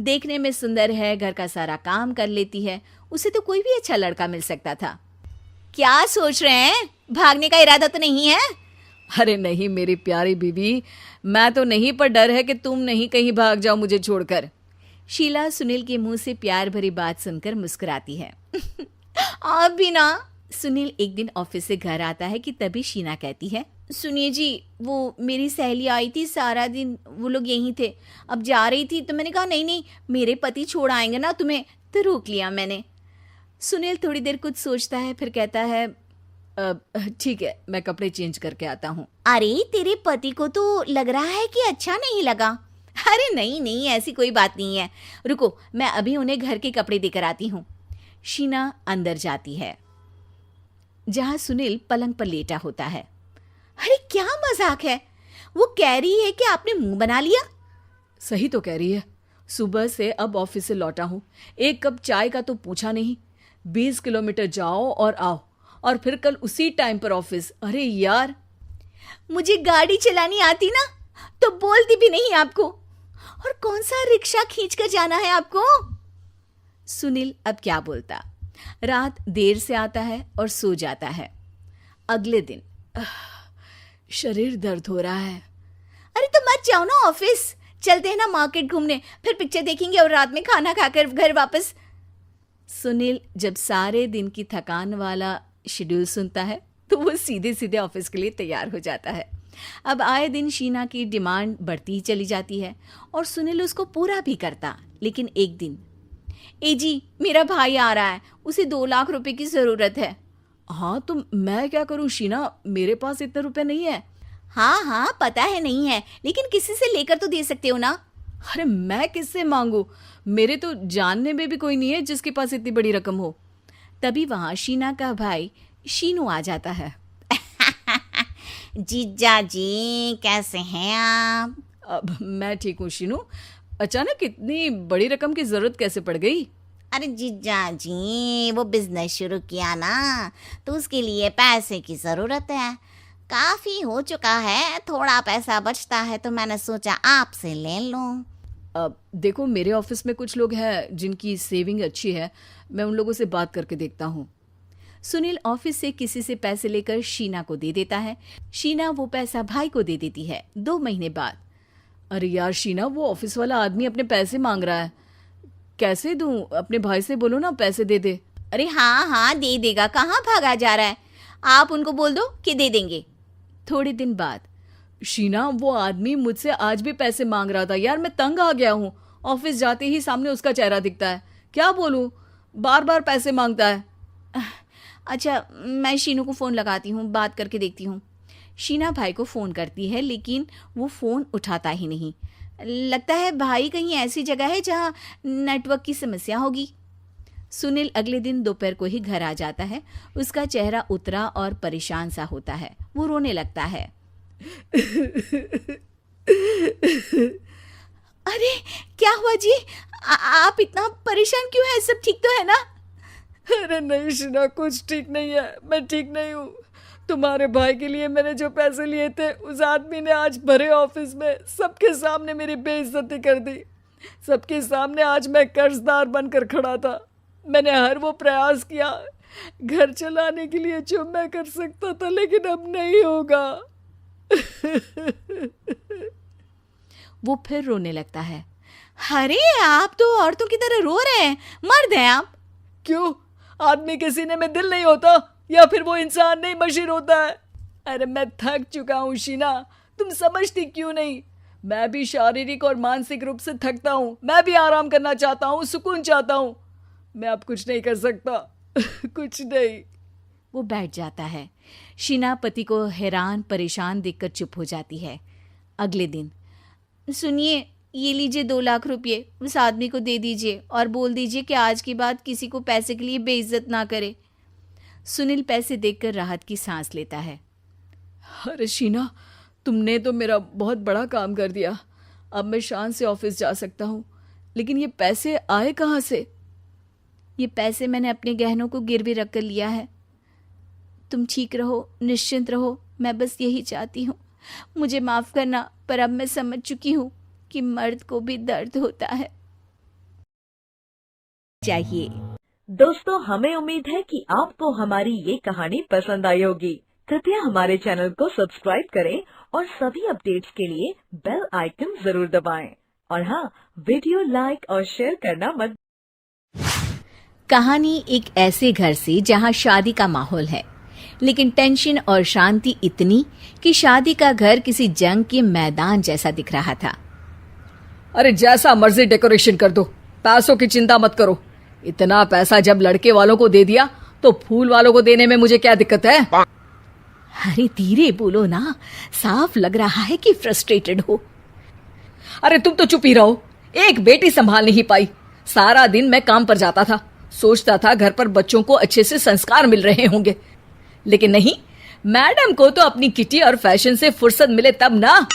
देखने में सुंदर है, घर का सारा काम कर लेती है, उसे तो कोई भी अच्छा लड़का मिल सकता था। क्या सोच रहे हैं? भागने का इरादा तो नहीं है? अरे नहीं मेरी प्यारी बीवी, मैं तो नहीं, पर डर है कि तुम नहीं कहीं भाग जाओ मुझे छोड़कर। शीला सुनील के मुंह से प्यार भरी बात सुनकर मुस्कुराती है। आप भी ना। सुनील एक दिन ऑफिस से घर आता है कि तभी शीना कहती है, सुनिए जी, वो मेरी सहेली आई थी, सारा दिन वो लोग यहीं थे, अब जा रही थी तो मैंने कहा नहीं नहीं, मेरे पति छोड़ आएंगे ना तुम्हें, तो रोक लिया मैंने। सुनील थोड़ी देर कुछ सोचता है, फिर कहता है, ठीक है, मैं कपड़े चेंज करके आता हूँ। अरे तेरे पति को तो लग रहा है कि अच्छा नहीं लगा। अरे नहीं नहीं, ऐसी कोई बात नहीं है, रुको मैं अभी उन्हें घर के कपड़े देकर आती हूँ। शीना अंदर जाती है जहां सुनील पलंग पर लेटा होता है। अरे क्या मजाक है, वो कह रही है कि आपने मुंह बना लिया। सही तो कह रही है, सुबह से अब ऑफिस से लौटा हूँ, एक कप चाय का तो पूछा नहीं, 20 किलोमीटर जाओ और आओ, और फिर कल उसी टाइम पर ऑफिस। अरे यार, मुझे गाड़ी चलानी आती ना तो बोलती भी नहीं आपको, और कौन सा रिक्शा खींच कर जाना है आपको। सुनील अब क्या बोलता। रात देर से आता है और सो जाता है। अगले दिन शरीर दर्द हो रहा है। अरे तो मत जाओ ना ऑफिस, चलते हैं ना मार्केट घूमने, फिर पिक्चर देखेंगे और रात में खाना खाकर घर वापस। सुनील जब सारे दिन की थकान वाला शेड्यूल सुनता है तो वो सीधे सीधे ऑफिस के लिए तैयार हो जाता है। अब आए दिन शीना की डिमांड बढ़ती ही चली जाती है और सुनील उसको पूरा भी करता। लेकिन एक दिन, ए जी मेरा भाई आ रहा है, उसे 2 लाख रुपए की जरूरत है। हाँ तो मैं क्या करूँ शीना, मेरे पास इतने रुपए नहीं है। हाँ हाँ पता है नहीं है, लेकिन किसी से लेकर तो दे सकते हो ना। अरे मैं किससे मांगू, मेरे तो जानने में भी कोई नहीं है जिसके पास इतनी बड़ी रकम हो। तभी वहां शीना का भाई शीनू आ जाता है। जीजा जी कैसे हैं आप? अब मैं ठीक हूँ शीनू, अचानक इतनी बड़ी रकम की जरूरत कैसे पड़ गई? अरे जीजा जी, वो बिजनेस शुरू किया ना, तो उसके लिए पैसे की जरूरत है। काफी हो चुका है, थोड़ा पैसा बचता है तो मैंने सोचा आपसे ले लूं। अब देखो, मेरे ऑफिस में कुछ लोग हैं जिनकी सेविंग अच्छी है, मैं उन लोगों से बात करके देखता हूँ। सुनील ऑफिस से किसी से पैसे लेकर शीना को दे देता है। शीना वो पैसा भाई को दे देती है। 2 महीने बाद, अरे यार शीना, वो ऑफिस वाला आदमी अपने पैसे मांग रहा है, कैसे दूं? अपने भाई से बोलो ना पैसे दे दे। अरे हाँ हाँ दे देगा, कहाँ भागा जा रहा है, आप उनको बोल दो कि दे देंगे। थोड़े दिन बाद, शीना वो आदमी मुझसे आज भी पैसे मांग रहा था यार, मैं तंग आ गया हूँ। ऑफिस जाते ही सामने उसका चेहरा दिखता है, क्या बोलूँ, बार बार पैसे मांगता है। अच्छा मैं शीनू को फ़ोन लगाती हूँ, बात करके देखती हूँ। शीना भाई को फ़ोन करती है लेकिन वो फ़ोन उठाता ही नहीं। लगता है भाई कहीं ऐसी जगह है जहाँ नेटवर्क की समस्या होगी। सुनील अगले दिन दोपहर को ही घर आ जाता है। उसका चेहरा उतरा और परेशान सा होता है। वो रोने लगता है। अरे क्या हुआ जी, आप इतना परेशान क्यों हैं? सब ठीक तो है ना? अरे नहीं शीना, कुछ ठीक नहीं है, मैं ठीक नहीं हूँ। तुम्हारे भाई के लिए मैंने जो पैसे लिए थे, उस आदमी ने आज भरे ऑफिस में सबके सामने मेरी बेइज्जती कर दी। सबके सामने आज मैं कर्जदार बनकर खड़ा था। मैंने हर वो प्रयास किया घर चलाने के लिए जो मैं कर सकता था, लेकिन अब नहीं होगा। वो फिर रोने लगता है। अरे आप तो औरतों की तरह रो रहे हैं, मर्द हैं आप। क्यों? आदमी के सीने में दिल नहीं होता, या फिर वो इंसान नहीं मशीन होता है? अरे मैं थक चुका हूँ शीना, तुम समझती क्यों नहीं? मैं भी शारीरिक और मानसिक रूप से थकता हूँ। मैं भी आराम करना चाहता हूँ, सुकून चाहता हूँ। मैं अब कुछ नहीं कर सकता। कुछ नहीं। वो बैठ जाता है। शीना पति को हैरान परेशान देखकर चुप हो जाती है। अगले दिन, सुनिए, ये लीजिए 2 लाख रुपये, उस आदमी को दे दीजिए और बोल दीजिए कि आज के बाद किसी को पैसे के लिए बेइज्जत ना करे। सुनील पैसे देखकर राहत की सांस लेता है। अरे शीना, तुमने तो मेरा बहुत बड़ा काम कर दिया। अब मैं शान से ऑफिस जा सकता हूँ। लेकिन ये पैसे आए कहाँ से? ये पैसे मैंने अपने गहनों को गिरवी रख कर लिया है। तुम ठीक रहो, निश्चिंत रहो, मैं बस यही चाहती हूँ। मुझे माफ़ करना, पर अब मैं समझ चुकी हूँ कि मर्द को भी दर्द होता है। चाहिए। दोस्तों, हमें उम्मीद है कि आपको हमारी ये कहानी पसंद आई होगी। कृपया हमारे चैनल को सब्सक्राइब करें और सभी अपडेट्स के लिए बेल आइकन जरूर दबाएं। और हाँ, वीडियो लाइक और शेयर करना मत। कहानी एक ऐसे घर से जहां शादी का माहौल है, लेकिन टेंशन और शांति इतनी कि शादी का घर किसी जंग के मैदान जैसा दिख रहा था। अरे जैसा मर्जी डेकोरेशन कर दो, पैसों की चिंता मत करो। इतना पैसा जब लड़के वालों को दे दिया तो फूल वालों को देने में मुझे क्या दिक्कत है? अरे धीरे बोलो ना, साफ लग रहा है कि फ्रस्ट्रेटेड हो। अरे तुम तो चुप ही रहो। एक बेटी संभाल नहीं पाई। सारा दिन मैं काम पर जाता था, सोचता था घर पर बच्चों को अच्छे से संस्कार मिल रहे होंगे, लेकिन नहीं, मैडम को तो अपनी किटी और फैशन से फुर्सत मिले तब ना।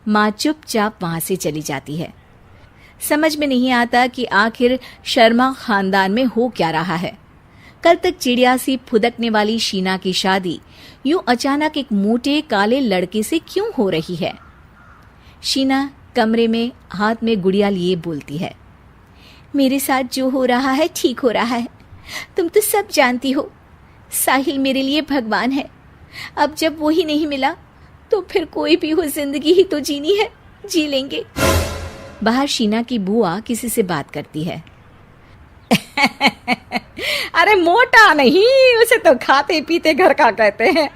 माँ चुपचाप वहां से चली जाती है। समझ में नहीं आता कि आखिर शर्मा खानदान में हो क्या रहा है। कल तक चिड़िया सी फुदकने वाली शीना की शादी यूं अचानक एक मोटे काले लड़के से क्यों हो रही है? शीना कमरे में हाथ में गुड़िया लिए बोलती है, मेरे साथ जो हो रहा है ठीक हो रहा है। तुम तो सब जानती हो, साहिल मेरे लिए भगवान है। अब जब वो ही नहीं मिला तो फिर कोई भी हो, जिंदगी ही तो जीनी है, जी लेंगे। बाहर शीना की बुआ किसी से बात करती है। अरे मोटा नहीं, उसे तो खाते पीते घर का कहते हैं।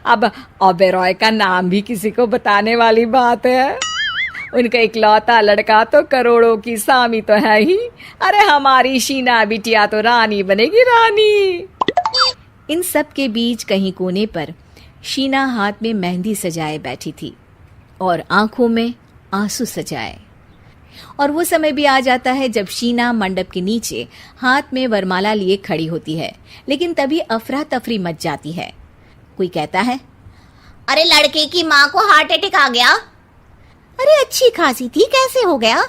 अब ओबेरॉय का नाम भी किसी को बताने वाली बात है। उनका इकलौता लड़का तो करोड़ों की सामी तो है ही। अरे हमारी शीना बिटिया तो रानी बनेगी, रानी। इन सब के बीच कहीं कोने पर शीना हाथ में मेहंदी सजाए बैठी थी और आंखों में आंसू सजाए। और वो समय भी आ जाता है जब शीना मंडप के नीचे हाथ में वरमाला लिए खड़ी होती है, लेकिन तभी अफरा तफरी मच जाती है। कोई कहता है, अरे लड़के की माँ को हार्ट अटैक आ गया। अरे अच्छी खासी थी, कैसे हो गया?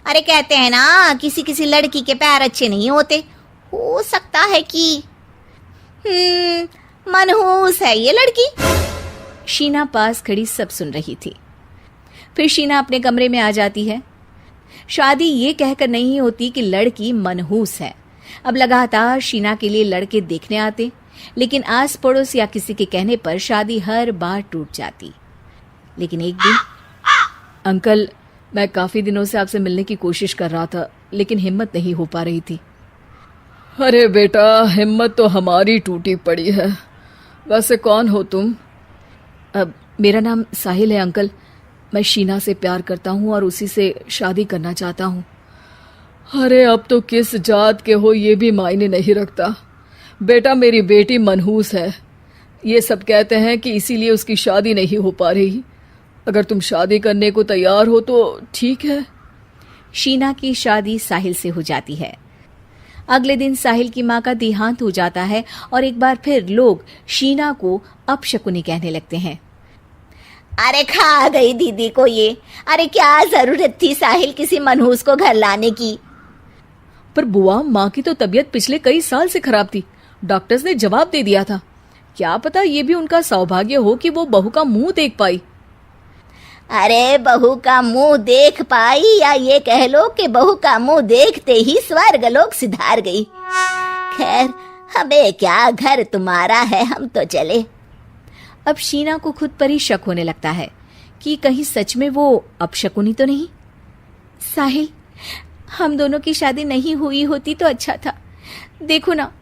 अरे कहते हैं ना, किसी किसी लड़की के पैर अच्छे नहीं होते। हो सकता है कि मनहूस है ये लड़की। शीना पास खड़ी सब सुन रही थी। फिर शीना अपने कमरे में आ जाती है। शादी ये कहकर नहीं होती कि लड़की मनहूस है। अब लगातार शीना के लिए लड़के देखने आते, लेकिन आस पड़ोस या किसी के कहने पर शादी हर बार टूट जाती। लेकिन एक दिन, अंकल, मैं काफी दिनों से आपसे मिलने की कोशिश कर रहा था, लेकिन हिम्मत नहीं हो पा रही थी। अरे बेटा, हिम्मत तो हमारी टूटी पड़ी है। वैसे कौन हो तुम? अब मेरा नाम साहिल है अंकल। मैं शीना से प्यार करता हूँ और उसी से शादी करना चाहता हूँ। अरे अब तो किस जात के हो ये भी मायने नहीं रखता। बेटा, मेरी बेटी मनहूस है। ये सब कहते हैं कि इसीलिए उसकी शादी नहीं हो पा रही। अगर तुम शादी करने को तैयार हो तो ठीक है। शीना की शादी साहिल से हो जाती है। अगले दिन साहिल की माँ का देहांत हो जाता है और एक बार फिर लोग शीना को अपशकुनी कहने लगते हैं। अरे खा गई दीदी को ये। अरे क्या जरूरत थी साहिल किसी मनहूस को घर लाने की? पर बुआ, माँ की तो तबीयत पिछले कई साल से खराब थी। डॉक्टर्स ने जवाब दे दिया था। क्या पता ये भी उनका सौभाग्य हो कि वो बहू का मुंह देख पाई। अरे बहू का मुंह देख पाई या ये कह लो कि बहू का मुंह देखते ही स्वर्ग लोक सिधार गई। खैर हमें क्या, घर तुम्हारा है, हम तो चले। अब शीना को खुद पर ही शक होने लगता है कि कहीं सच में वो अपशकुनी तो नहीं। साहिल, हम दोनों की शादी नहीं हुई होती तो अच्छा था। देखो ना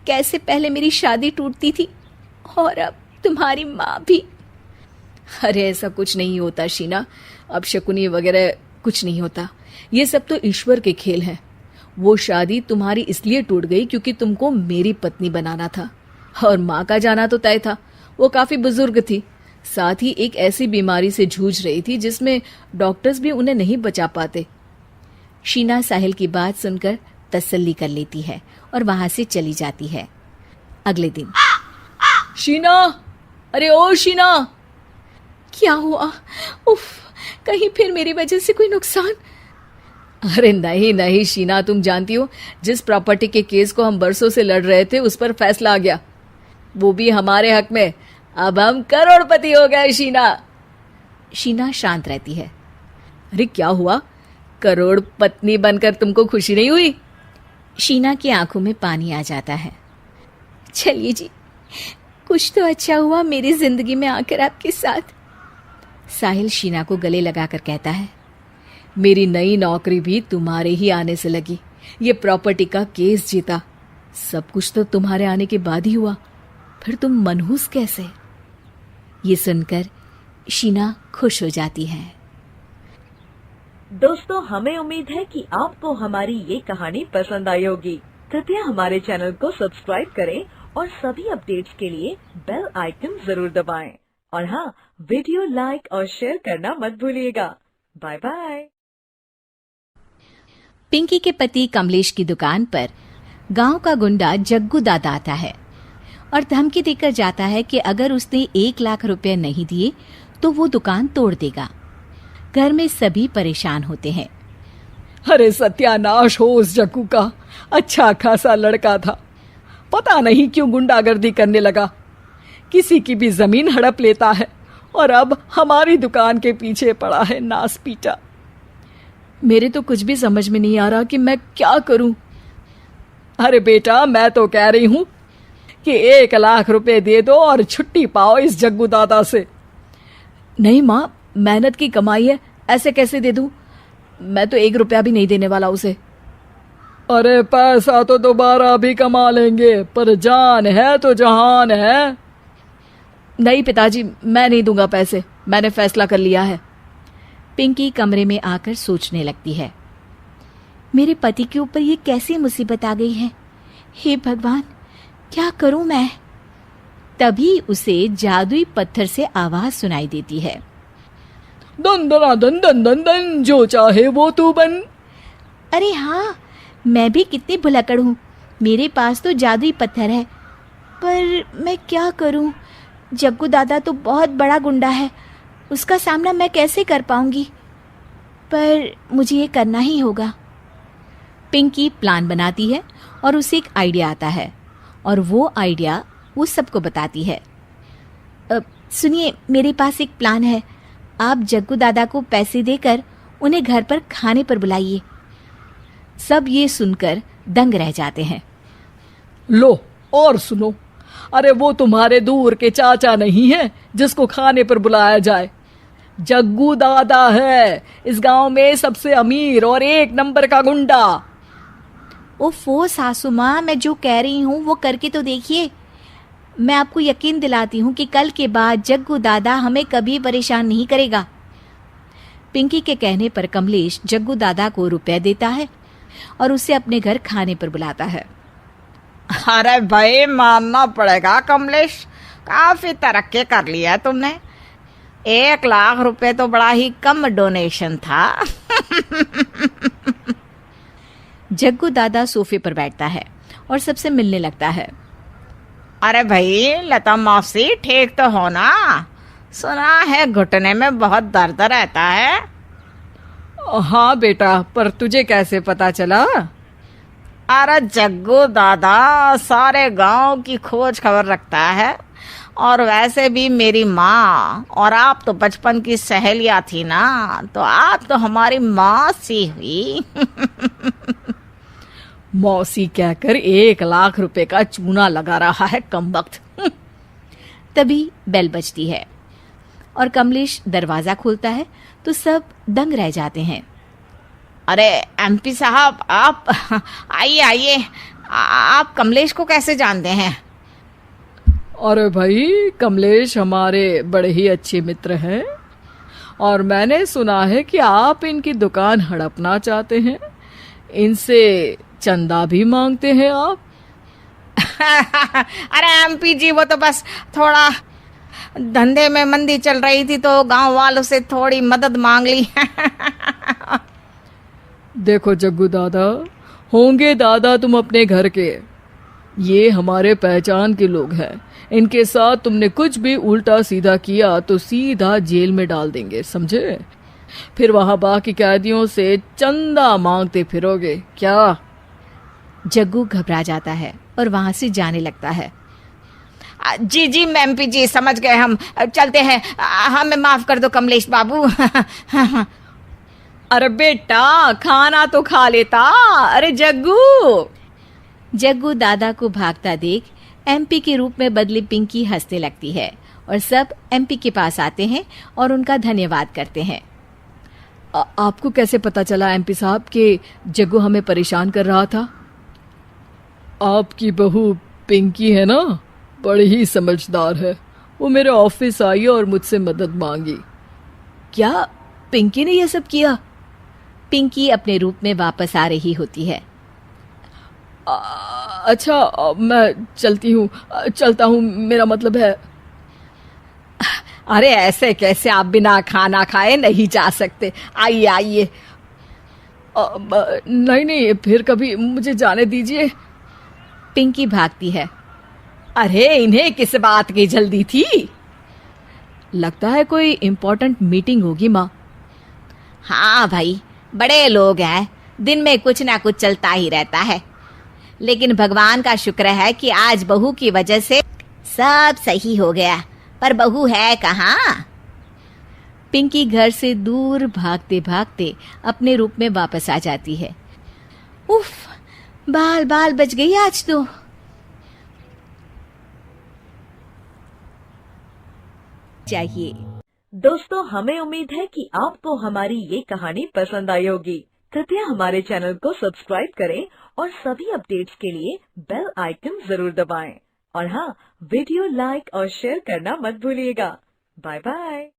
कैसे पहले मेरी शादी टूटती थी और अब तुम्हारी माँ भी। अरे ऐसा कुछ नहीं होता शीना, अपशकुनी वगैरह कुछ नहीं होता। ये सब तो ईश्वर के खेल हैं। वो शादी तुम्हारी इसलिए टूट गई क्योंकि तुमको मेरी पत्नी बनाना था, और माँ का जाना तो तय था। वो काफी बुजुर्ग थी, साथ ही एक ऐसी बीमारी से जूझ रही थी जिसमें डॉक्टर्स भी उन्हें नहीं बचा पाते। शीना साहिल की बात सुनकर तसल्ली कर लेती है और वहां से चली जाती है। अगले दिन शीना, अरे ओ शीना। क्या हुआ? उफ, कहीं फिर मेरी वजह से कोई नुकसान? अरे नहीं नहीं शीना, तुम जानती हो जिस प्रॉपर्टी के केस को हम बरसों से लड़ रहे थे उस पर फैसला आ गया, वो भी हमारे हक में। अब हम करोड़पति हो गए शीना। शीना शांत रहती है। अरे क्या हुआ? करोड़ पत्नी बनकर तुमको खुशी नहीं हुई? शीना की आंखों में पानी आ जाता है। चलिए जी, कुछ तो अच्छा हुआ मेरी जिंदगी में आकर आपके साथ। साहिल शीना को गले लगाकर कहता है, मेरी नई नौकरी भी तुम्हारे ही आने से लगी। ये प्रॉपर्टी का केस जीता, सब कुछ तो तुम्हारे आने के बाद ही हुआ। फिर तुम मनहूस कैसे? ये सुनकर शीना खुश हो जाती है। दोस्तों, हमें उम्मीद है कि आपको हमारी ये कहानी पसंद आई होगी। कृपया हमारे चैनल को सब्सक्राइब करें और सभी अपडेट्स के लिए बेल आइकन जरूर दबाएं। और हाँ, वीडियो लाइक और शेयर करना मत भूलिएगा। Bye bye. पिंकी के पति कमलेश की दुकान पर गांव का गुंडा जग्गू दादा आता है और धमकी देकर जाता है कि अगर उसने 1 लाख रुपए नहीं दिए तो वो दुकान तोड़ देगा। घर में सभी परेशान होते हैं। अरे सत्यानाश हो उस जग्गू का, अच्छा खासा लड़का था, पता नहीं क्यों गुंडागर्दी करने लगा। किसी की भी जमीन हड़प लेता है और अब हमारी दुकान के पीछे पड़ा है नास पीटा। मेरे तो कुछ भी समझ में नहीं आ रहा कि मैं क्या करूं। अरे बेटा, मैं तो कह रही हूं कि 1 लाख रुपए दे दो और छुट्टी पाओ इस जग्गू दादा से। नहीं माँ, मेहनत की कमाई है, ऐसे कैसे दे दूं? मैं तो 1 रुपया भी नहीं देने वाला उसे। अरे पैसा तो दोबारा भी कमा लेंगे, पर जान है तो जहान है। नहीं पिताजी, मैं नहीं दूंगा पैसे, मैंने फैसला कर लिया है। पिंकी कमरे में आकर सोचने लगती है, मेरे पति के ऊपर ये कैसी मुसीबत आ गई है। हे भगवान, क्या करूं मैं? तभी उसे जादुई पत्थर से आवाज सुनाई देती है, दन दना दन दन दन दन, जो चाहे वो तू बन। अरे हाँ, मैं भी कितनी भुलक्कड़ हूँ, मेरे पास तो जादुई पत्थर है, पर मैं क्या करूँ? जग्गू दादा तो बहुत बड़ा गुंडा है, उसका सामना मैं कैसे कर पाऊंगी? पर मुझे ये करना ही होगा। पिंकी प्लान बनाती है और उसे एक आइडिया आता है और वो आइडिया वो सबको बताती है। सुनिए, मेरे पास एक प्लान है, आप जग्गू दादा को पैसे देकर उन्हें घर पर खाने पर बुलाइए। सब ये सुनकर दंग रह जाते हैं। लो और सुनो, अरे वो तुम्हारे दूर के चाचा नहीं है जिसको खाने पर बुलाया जाए। जग्गू दादा है इस गांव में सबसे अमीर और 1 नंबर का गुंडा। ओफो सासू माँ, मैं जो कह रही हूँ वो करके तो देखिए। मैं आपको यकीन दिलाती हूँ कि कल के बाद जग्गू दादा हमें कभी परेशान नहीं करेगा। पिंकी के कहने पर कमलेश जग्गू दादा को रुपए देता है और उसे अपने घर खाने पर बुलाता है। अरे भाई, मानना पड़ेगा कमलेश, काफी तरक्की कर लिया तुमने। 1 लाख रुपए तो बड़ा ही कम डोनेशन था। जग्गू दादा सोफे पर बैठता है और सबसे मिलने लगता है। अरे भाई, लता मौसी ठीक तो हो ना? सुना है घुटने में बहुत दर्द रहता है। हाँ बेटा, पर तुझे कैसे पता चला? अरे जग्गू दादा सारे गांव की खोज खबर रखता है, और वैसे भी मेरी माँ और आप तो बचपन की सहेलियां थी ना, तो आप तो हमारी मौसी हुई। मौसी कहकर 1 लाख रुपए का चूना लगा रहा है कमबख्त। तभी बेल बजती है और कमलेश दरवाजा खोलता है तो सब दंग रह जाते हैं। अरे एमपी साहब, आप आइए आइए, आप कमलेश को कैसे जानते हैं? अरे भाई, कमलेश हमारे बड़े ही अच्छे मित्र हैं और मैंने सुना है कि आप इनकी दुकान हड़पना चाहते हैं, इनसे चंदा भी मांगते हैं आप। अरे एमपी जी, वो तो बस थोड़ा धंधे में मंदी चल रही थी तो गांव वालों से थोड़ी मदद मांग ली। देखो जग्गू दादा, होंगे दादा तुम अपने घर के, ये हमारे पहचान के लोग हैं, इनके साथ तुमने कुछ भी उल्टा सीधा किया तो सीधा जेल में डाल देंगे, समझे? फिर वहां बाकी कैदियों से चंदा मांगते फिरोगे क्या? जग्गू घबरा जाता है और वहां से जाने लगता है। जी जी एमपी जी, समझ गए, हम चलते हैं, हमें माफ कर दो कमलेश बाबू। अरे बेटा, खाना तो खा लेता। अरे जग्गू। जग्गू दादा को भागता देख एमपी के रूप में बदली पिंकी हंसने लगती है और सब एमपी के पास आते हैं और उनका धन्यवाद करते हैं। आपको कैसे पता चला एमपी साहब कि जग्गू हमें परेशान कर रहा था? आपकी बहू पिंकी है ना, बड़ी ही समझदार है, वो मेरे ऑफिस आई और मुझसे मदद मांगी। क्या पिंकी ने यह सब किया? पिंकी अपने रूप में वापस आ रही होती है। अच्छा, मैं चलता हूँ, मेरा मतलब है। अरे ऐसे कैसे, आप बिना खाना खाए नहीं जा सकते, आइए आइए। नहीं, फिर कभी मुझे जाने दीजिए। पिंकी भागती है। अरे इन्हें किस बात की जल्दी थी? लगता है कोई इम्पोर्टेंट मीटिंग होगी माँ। हाँ भाई, बड़े लोग हैं, दिन में कुछ ना कुछ चलता ही रहता है, लेकिन भगवान का शुक्र है कि आज बहू की वजह से सब सही हो गया। पर बहू है कहाँ? पिंकी घर से दूर भागते भागते अपने रूप में वापस आ जाती है। उफ, बाल बाल बच गई आज तो। चाहिए। दोस्तों, हमें उम्मीद है कि आपको हमारी ये कहानी पसंद आई होगी। कृपया हमारे चैनल को सब्सक्राइब करें और सभी अपडेट्स के लिए बेल आइकन जरूर दबाएं। और हाँ, वीडियो लाइक और शेयर करना मत भूलिएगा। Bye bye.